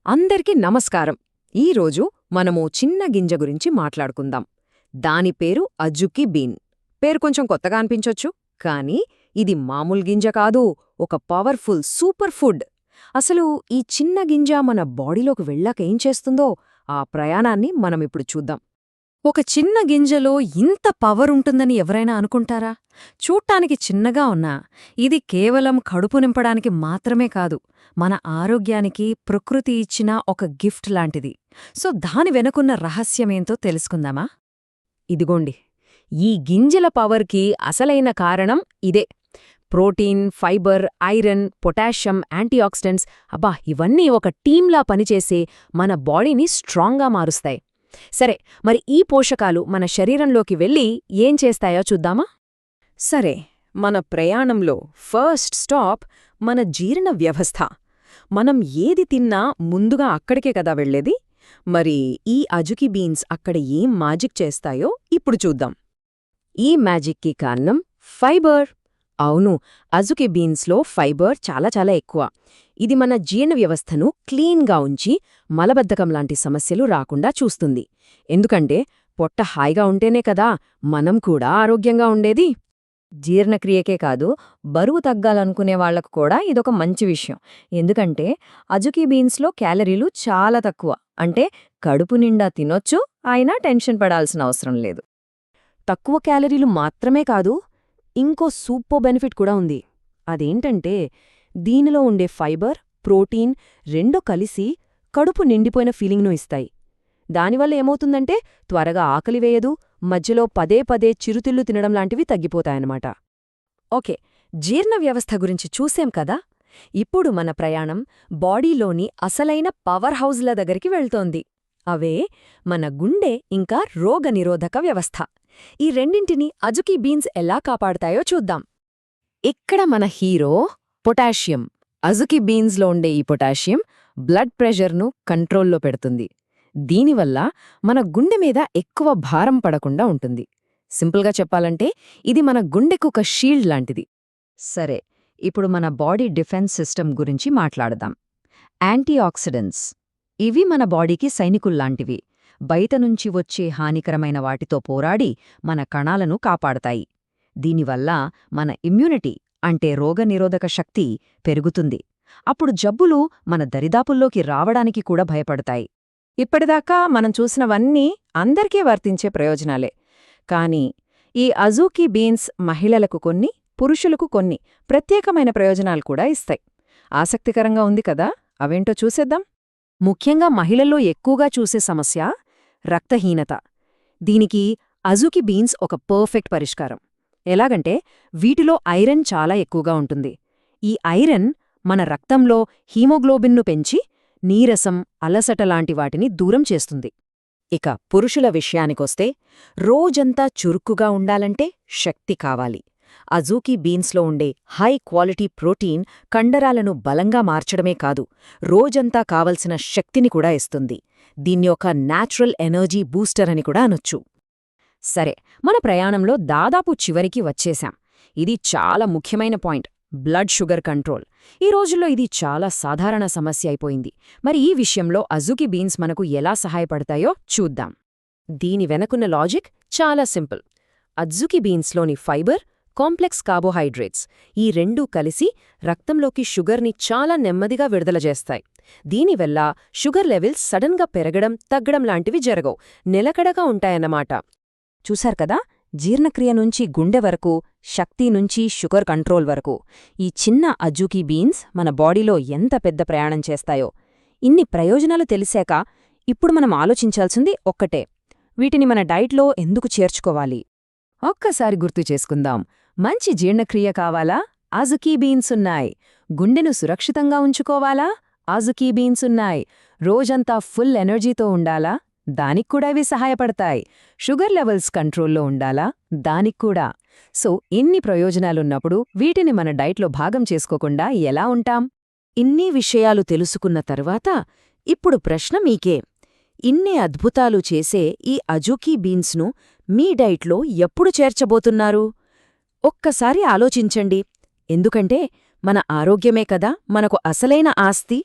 అందరికీ నమస్కారం. ఈరోజు మనము చిన్న గింజ గురించి మాట్లాడుకుందాం. దాని పేరు అజుకి బీన్. పేరు కొంచెం కొత్తగా అనిపించొచ్చు, కానీ ఇది మామూలు గింజ కాదు, ఒక పవర్ఫుల్ సూపర్ ఫుడ్. అసలు ఈ చిన్న గింజ మన బాడీలోకి వెళ్ళాక ఏం చేస్తుందో ఆ ప్రయాణాన్ని మనమిప్పుడు చూద్దాం. ఒక చిన్న గింజలో ఇంత పవర్ ఉంటుందని ఎవరైనా అనుకుంటారా? చూడ్డానికి చిన్నగా ఉన్నా ఇది కేవలం కడుపు నింపడానికి మాత్రమే కాదు, మన ఆరోగ్యానికి ప్రకృతి ఇచ్చిన ఒక గిఫ్ట్ లాంటిది. సో దాని వెనుకున్న రహస్యమేంతో తెలుసుకుందామా? ఇదిగోండి, ఈ గింజల పవర్కి అసలైన కారణం ఇదే. Protein, fibre, iron, potassium, antioxidants, అబ్బా ఇవన్నీ ఒక టీంలా పనిచేసే మన బాడీని స్ట్రాంగ్గా మారుస్తాయి. సరే, మరి ఈ పోషకాలు మన శరీరంలోకి వెళ్ళి ఏం చేస్తాయో చూద్దామా? సరే, మన ప్రయాణంలో ఫస్ట్ స్టాప్ మన జీర్ణ వ్యవస్థ. మనం ఏది తిన్నా ముందుగా అక్కడికే కదా వెళ్లేది. మరి ఈ అజుకి బీన్స్ అక్కడ ఏం మ్యాజిక్ చేస్తాయో ఇప్పుడు చూద్దాం. ఈ మ్యాజిక్కి కారణం ఫైబర్. అవును, అజుకి బీన్స్లో ఫైబర్ చాలా చాలా ఎక్కువ. ఇది మన జీర్ణ వ్యవస్థను క్లీన్గా ఉంచి మలబద్ధకం లాంటి సమస్యలు రాకుండా చూస్తుంది. ఎందుకంటే పొట్ట హాయిగా ఉంటేనే కదా మనం కూడా ఆరోగ్యంగా ఉండేది. జీర్ణక్రియకే కాదు, బరువు తగ్గాలనుకునే వాళ్లకు కూడా ఇదొక మంచి విషయం. ఎందుకంటే అజుకి బీన్స్లో క్యాలరీలు చాలా తక్కువ. అంటే కడుపు నిండా తినొచ్చు, అయినా టెన్షన్ పడాల్సిన అవసరం లేదు. తక్కువ క్యాలరీలు మాత్రమే కాదు, ఇంకో సూపర్ బెనిఫిట్ కూడా ఉంది. అదేంటంటే దీనిలో ఉండే ఫైబర్, ప్రోటీన్ రెండూ కలిసి కడుపు నిండిపోయిన ఫీలింగ్ను ఇస్తాయి. దానివల్ల ఏమవుతుందంటే త్వరగా ఆకలివేయదు, మధ్యలో పదే పదే చిరుతిళ్లు తినడం లాంటివి తగ్గిపోతాయన్నమాట. ఓకే, జీర్ణ వ్యవస్థ గురించి చూసేం కదా. ఇప్పుడు మన ప్రయాణం బాడీలోని అసలైన పవర్ హౌజ్ల దగ్గరికి వెళ్తోంది. అవే మన గుండె ఇంకా రోగనిరోధక వ్యవస్థ. ఈ రెండింటిని అజుకి బీన్స్ ఎలా కాపాడతాయో చూద్దాం. ఇక్కడ మన హీరో పొటాషియం. అజుకి బీన్స్లో ఉండే ఈ పొటాషియం బ్లడ్ ప్రెషర్ను కంట్రోల్లో పెడుతుంది. దీనివల్ల మన గుండె మీద ఎక్కువ భారం పడకుండా ఉంటుంది. సింపుల్గా చెప్పాలంటే ఇది మన గుండెకు ఒక షీల్డ్ లాంటిది. సరే, ఇప్పుడు మన బాడీ డిఫెన్స్ సిస్టమ్ గురించి మాట్లాడదాం. యాంటీఆక్సిడెంట్స్ ఇవి మన బాడీకి సైనికుల్లాంటివి. బయటనుంచి వచ్చే హానికరమైన వాటితో పోరాడి మన కణాలను కాపాడతాయి. దీనివల్ల మన ఇమ్యూనిటీ అంటే రోగనిరోధక శక్తి పెరుగుతుంది. అప్పుడు జబ్బులు మన దరిదాపుల్లోకి రావడానికి కూడా భయపడతాయి. ఇప్పటిదాకా మనం చూసినవన్నీ అందరికీ వర్తించే ప్రయోజనాలే. కానీ ఈ అజుకి బీన్స్ మహిళలకు కొన్ని, పురుషులకు కొన్ని ప్రత్యేకమైన ప్రయోజనాలు కూడా ఇస్తాయి. ఆసక్తికరంగా ఉంది కదా, అవేంటో చూసేద్దాం. ముఖ్యంగా మహిళల్లో ఎక్కువగా చూసే సమస్య రక్తహీనత. దీనికి అజుకి బీన్స్ ఒక పర్ఫెక్ట్ పరిష్కారం. ఎలాగంటే వీటిలో ఐరన్ చాలా ఎక్కువగా ఉంటుంది. ఈ ఐరన్ మన రక్తంలో హీమోగ్లోబిన్ను పెంచి నీరసం, అలసట లాంటి వాటిని దూరం చేస్తుంది. ఇక పురుషుల విషయానికొస్తే రోజంతా చురుక్కుగా ఉండాలంటే శక్తి కావాలి. అజుకి బీన్స్లో ఉండే హై క్వాలిటీ ప్రోటీన్ కండరాలను బలంగా మార్చడమే కాదు, రోజంతా కావలసిన శక్తిని కూడా ఇస్తుంది. దీన్ని ఒక న్యాచురల్ ఎనర్జీ బూస్టర్ అని కూడా అనొచ్చు. సరే, మన ప్రయాణంలో దాదాపు చివరికి వచ్చేశాం. ఇది చాలా ముఖ్యమైన పాయింట్, బ్లడ్ షుగర్ కంట్రోల్. ఈ రోజుల్లో ఇది చాలా సాధారణ సమస్య అయిపోయింది. మరి ఈ విషయంలో అజుకి బీన్స్ మనకు ఎలా సహాయపడతాయో చూద్దాం. దీని వెనకున్న లాజిక్ చాలా సింపుల్. అజుకి బీన్స్లోని ఫైబర్, కాంప్లెక్స్ కార్బోహైడ్రేట్స్ ఈ రెండూ కలిసి రక్తంలోకి షుగర్ని చాలా నెమ్మదిగా విడుదల చేస్తాయి. దీనివల్ల షుగర్ లెవెల్స్ సడన్గా పెరగడం, తగ్గడం లాంటివి జరగవు, నిలకడగా ఉంటాయన్నమాట. చూశారు కదా, జీర్ణక్రియ నుంచి గుండె వరకు, శక్తి నుంచి షుగర్ కంట్రోల్ వరకు ఈ చిన్న అజుకి బీన్స్ మన బాడీలో ఎంత పెద్ద ప్రయాణం చేస్తాయో. ఇన్ని ప్రయోజనాలు తెలిసాక ఇప్పుడు మనం ఆలోచించాల్సింది ఒక్కటే, వీటిని మన డైట్లో ఎందుకు చేర్చుకోవాలి? ఒక్కసారి గుర్తు చేసుకుందాం. మంచి జీర్ణక్రియ కావాలా? అజుకి బీన్స్ ఉన్నాయి. గుండెను సురక్షితంగా ఉంచుకోవాలా? అజుకి బీన్స్ ఉన్నాయి. రోజంతా ఫుల్ ఎనర్జీతో ఉండాలా? దానిక్కూడా ఇవి సహాయపడతాయి. షుగర్ లెవెల్స్ కంట్రోల్లో ఉండాలా? దానిక్కూడా. సో ఇన్ని ప్రయోజనాలున్నప్పుడు వీటిని మన డైట్లో భాగం చేసుకోకుండా ఎలా ఉంటాం? ఇన్ని విషయాలు తెలుసుకున్న తర్వాత ఇప్పుడు ప్రశ్న మీకే. ఇన్ని అద్భుతాలు చేసే ఈ అజుకి బీన్స్ను మీ డైట్లో ఎప్పుడు చేర్చబోతున్నారు? ఒక్కసారి ఆలోచించండి. ఎందుకంటే మన ఆరోగ్యమే కదా మనకు అసలైన ఆస్తి.